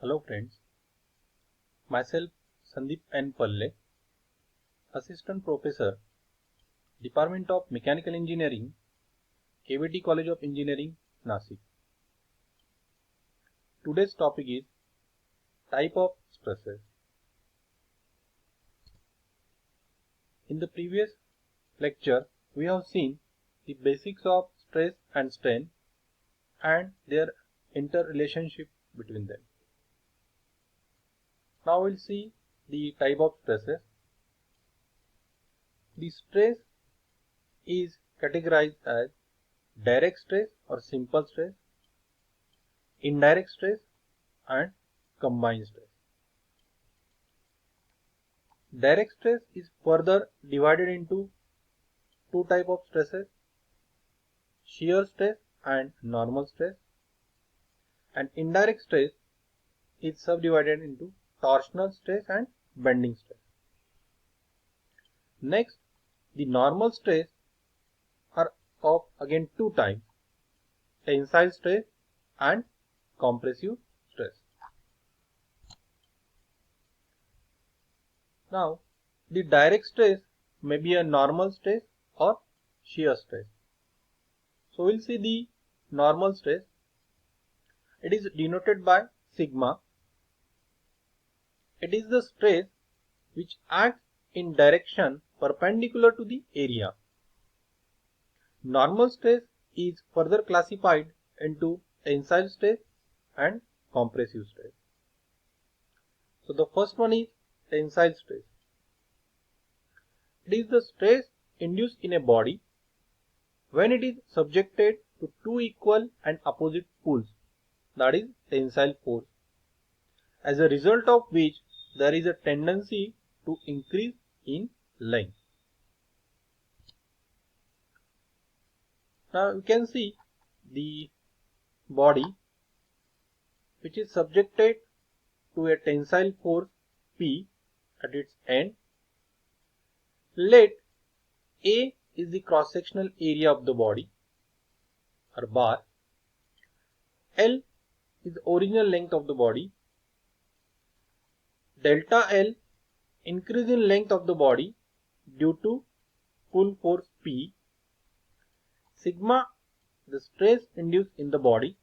Hello friends, myself Sandeep N. Palle, Assistant Professor, Department of Mechanical Engineering, KVT College of Engineering, Nasik. Today's topic is type of stresses. In the previous lecture, we have seen the basics of stress and strain and their interrelationship between them. Now we'll see the type of stresses. The stress is categorized as direct stress or simple stress, indirect stress and combined stress. Direct stress is further divided into two types of stresses, shear stress and normal stress, and indirect stress is subdivided into torsional stress and bending stress. Next, the normal stress are of again two types, tensile stress and compressive stress. Now, the direct stress may be a normal stress or shear stress. So, we'll see the normal stress. It is denoted by sigma. It is the stress which acts in direction perpendicular to the area. Normal stress is further classified into tensile stress and compressive stress. So the first one is tensile stress. It is the stress induced in a body when it is subjected to two equal and opposite pulls, that is tensile force, as a result of which there is a tendency to increase in length. Now you can see the body which is subjected to a tensile force P at its end. Let A is the cross-sectional area of the body or bar. L is the original length of the body. Delta L increase in length of the body due to pull force P. Sigma the stress induced in the body.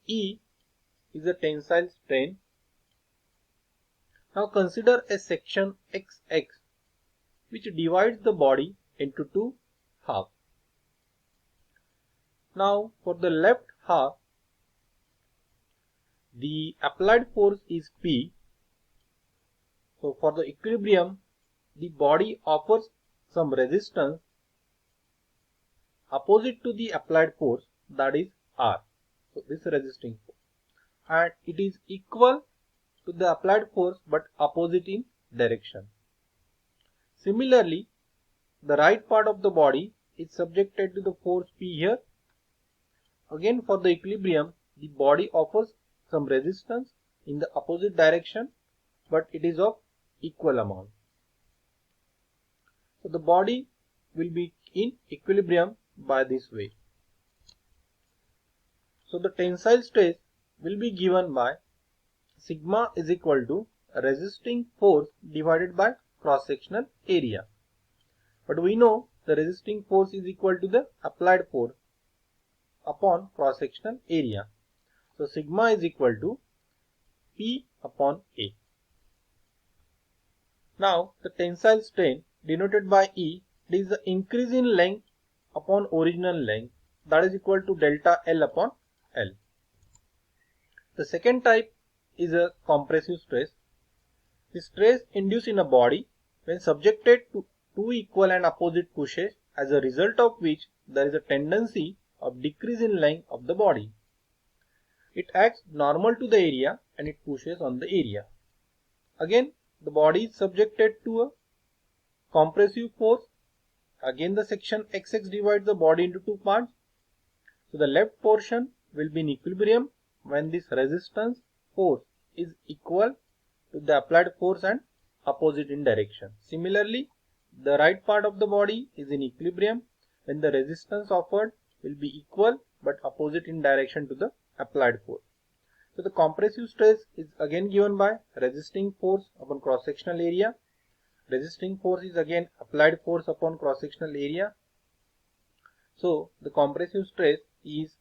E is the tensile strain. Now consider a section XX which divides the body into two halves. Now for the left half, the applied force is P. So for the equilibrium, the body offers some resistance opposite to the applied force, that is R. So this resisting force, and it is equal to the applied force but opposite in direction. Similarly, the right part of the body is subjected to the force P here. Again for the equilibrium, the body offers some resistance in the opposite direction, but it is of equal amount. So the body will be in equilibrium by this way. So the tensile stress will be given by sigma is equal to resisting force divided by cross-sectional area. But we know the resisting force is equal to the applied force upon cross-sectional area. So sigma is equal to P upon A. Now the tensile strain denoted by E is the increase in length upon original length, that is equal to delta L upon L. The second type is a compressive stress. The stress induced in a body when subjected to two equal and opposite pushes, as a result of which there is a tendency of decrease in length of the body. It acts normal to the area and it pushes on the area. Again the body is subjected to a compressive force. Again the section XX divides the body into two parts. So the left portion will be in equilibrium when this resistance force is equal to the applied force and opposite in direction. Similarly, the right part of the body is in equilibrium when the resistance offered will be equal but opposite in direction to the applied force. So the compressive stress is again given by resisting force upon cross-sectional area. Resisting force is again applied force upon cross-sectional area. So the compressive stress is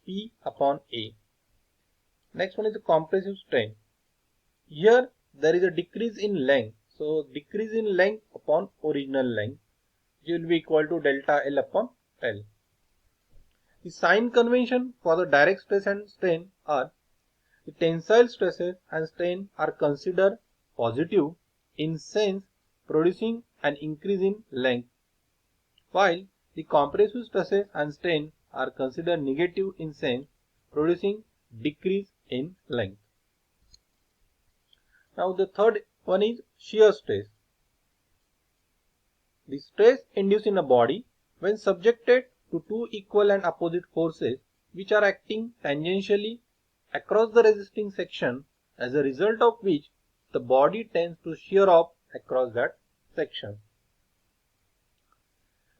P upon A. Next one is the compressive strain. Here there is a decrease in length. So decrease in length upon original length, which will be equal to delta L upon L. The sign convention for the direct stress and strain are: the tensile stresses and strain are considered positive in sense producing an increase in length, while the compressive stresses and strain are considered negative in sense producing decrease in length. Now the third one is shear stress. The stress induced in a body when subjected to two equal and opposite forces which are acting tangentially across the resisting section, as a result of which the body tends to shear off across that section.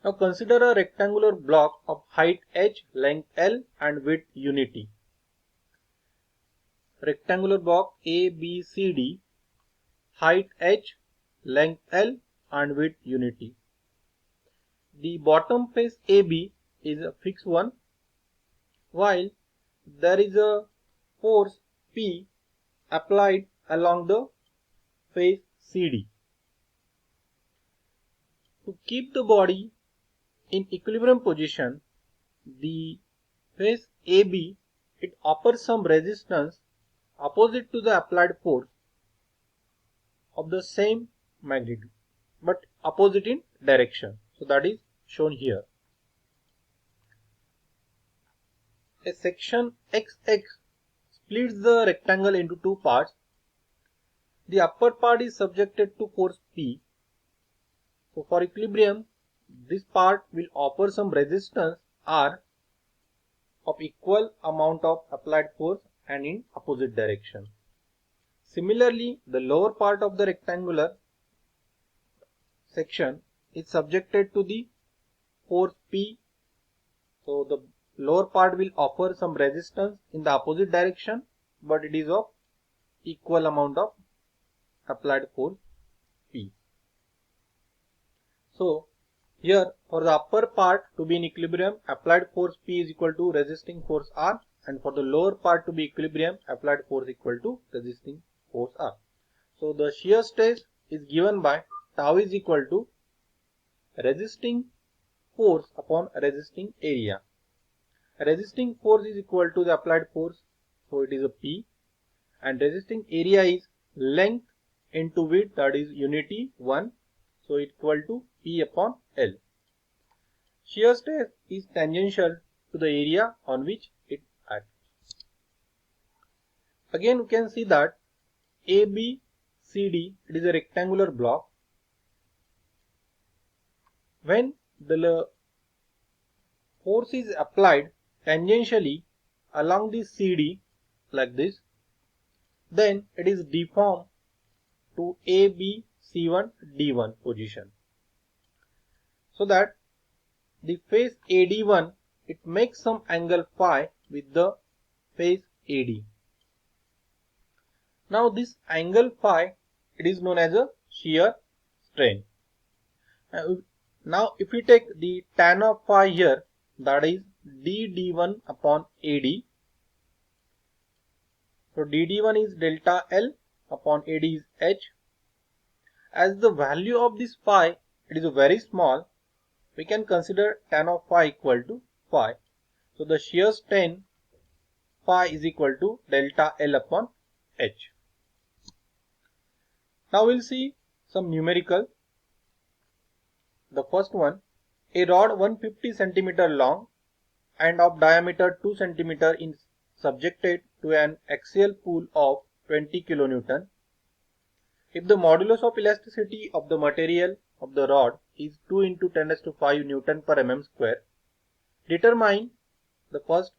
Now consider a rectangular block of height h, length L and width unity. Rectangular block ABCD, height h, length L and width unity. The bottom face AB is a fixed one, while there is a force P applied along the face CD. To keep the body in equilibrium position, the face AB, it offers some resistance opposite to the applied force of the same magnitude but opposite in direction. So that is shown here. A section XX splits the rectangle into two parts. The upper part is subjected to force P. So for equilibrium, this part will offer some resistance R of equal amount of applied force and in opposite direction. Similarly, the lower part of the rectangular section is subjected to the force P. So the lower part will offer some resistance in the opposite direction, but it is of equal amount of applied force P. So here for the upper part to be in equilibrium, applied force P is equal to resisting force R, and for the lower part to be equilibrium, applied force equal to resisting force R. So the shear stress is given by tau is equal to resisting force upon resisting area. Resisting force is equal to the applied force, so it is a P, and resisting area is length into width, that is unity 1, so it equal to P upon L. Shear stress is tangential to the area on which it acts. Again we can see that ABCD, it is a rectangular block. When the force is applied tangentially along the CD like this, then it is deformed to ABC1D1 position, so that the face AD1, it makes some angle phi with the face AD. Now this angle phi, it is known as a shear strain. Now if we take the tan of phi here, that is DD1 upon AD. So DD1 is delta L upon AD is H. As the value of this phi, it is very small, we can consider tan of phi equal to phi. So the shear strain phi is equal to delta L upon H. Now we'll see some numerical. The first one, a rod 150 cm long and of diameter 2 cm is subjected to an axial pull of 20 kN. If the modulus of elasticity of the material of the rod is 2 into 10⁵ Newton per mm square, determine the first,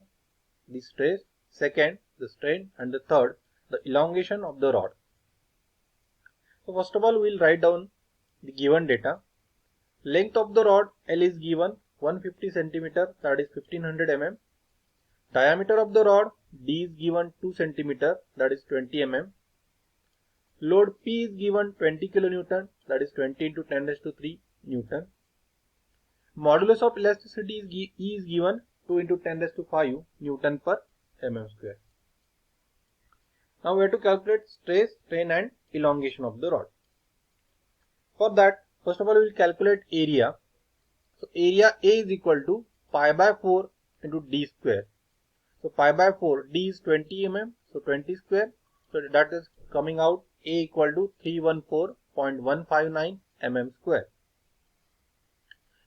the stress, second, the strain, and the third, the elongation of the rod. So first of all, we will write down the given data. Length of the rod L is given 150 cm, that is 1500 mm. Diameter of the rod D is given 2 cm, that is 20 mm. Load P is given 20 kN, that is 20 into 10 raised to 3 Newton. Modulus of elasticity is E is given 2 into 10 raised to 5 Newton per mm square. Now we have to calculate stress, strain and elongation of the rod. For that, first of all we will calculate area. So area A is equal to pi by 4 into D square. So pi by 4, D is 20 mm, so 20 square. So that is coming out A equal to 314.159 mm square.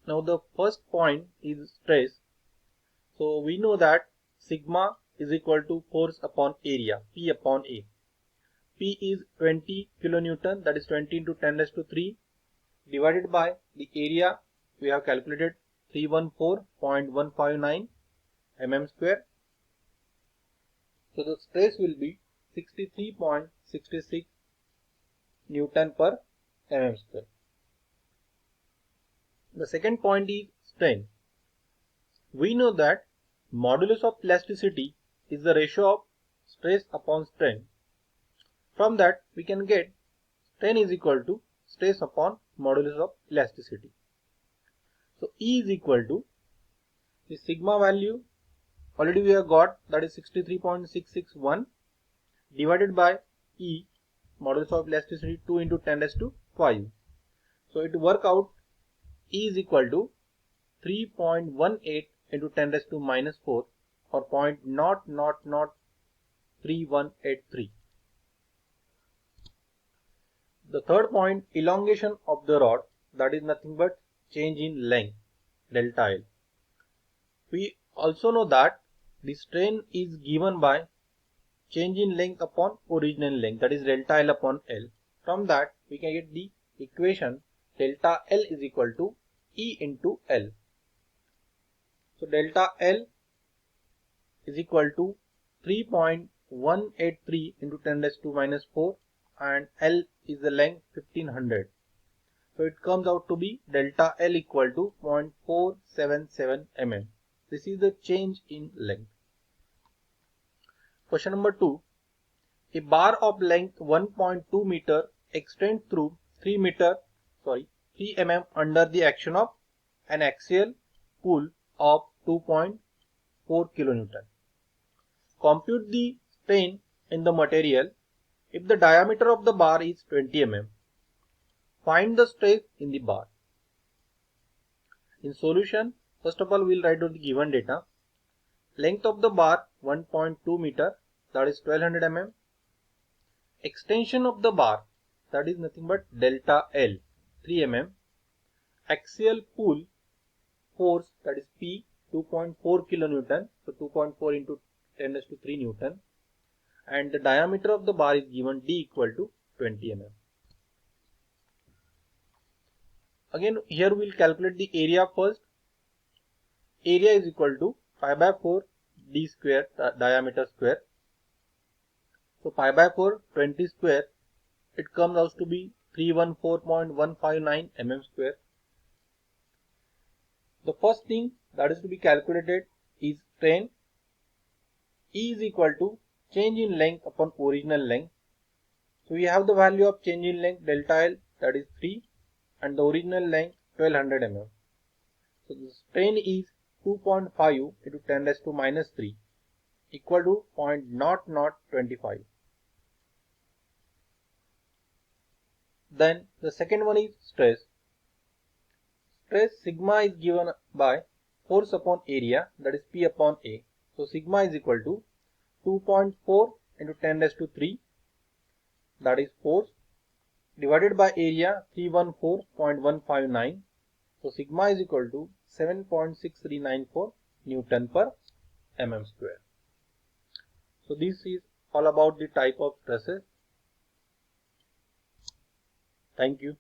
Now the first point is stress. So we know that sigma is equal to force upon area, P upon A. P is 20 kilonewton, that is 20 into 10 raised to 3, divided by the area we have calculated 314.159 mm square. So the stress will be 63.66 Newton per mm square. The second point is strain. We know that modulus of elasticity is the ratio of stress upon strain. From that we can get strain is equal to stress upon modulus of elasticity. So E is equal to the sigma value already we have got, that is 63.661 divided by E, modulus of elasticity 2 into 10 raised to 5. So it work out E is equal to 3.18 into 10 raised to minus 4 or 0.0003183. The third point, elongation of the rod, that is nothing but change in length, delta L. We also know that the strain is given by change in length upon original length, that is delta L upon L. From that we can get the equation delta L is equal to E into L. So delta L is equal to 3.183 into 10 raised to minus 4 and L is the length 1500. So it comes out to be delta L equal to 0.477 mm. This is the change in length. Question number 2. A bar of length 1.2 meter extends through 3 mm under the action of an axial pull of 2.4 kN. Compute the strain in the material if the diameter of the bar is 20 mm. Find the stress in the bar. In solution, first of all we will write down the given data. Length of the bar 1.2 meter, that is 1200 mm. Extension of the bar, that is nothing but delta L, 3 mm. Axial pull force, that is P, 2.4 kilonewton, so 2.4 into 10 raised to 3 Newton. And the diameter of the bar is given D equal to 20 mm. Again here we will calculate the area first. Area is equal to pi by 4 D square, diameter square. So pi by 4, 20 square, it comes out to be 314.159 mm square. The first thing that is to be calculated is strain. E is equal to change in length upon original length. So we have the value of change in length delta L, that is 3, and the original length 1200 mm. So the strain is 2.5 into 10 raised to minus 3 equal to 0.0025. Then the second one is stress. Stress sigma is given by force upon area, that is P upon A. So sigma is equal to 2.4 into 10 raised to 3, that is force, divided by area 314.159. So sigma is equal to 7.6394 Newton per mm square. So this is all about the type of stresses. Thank you.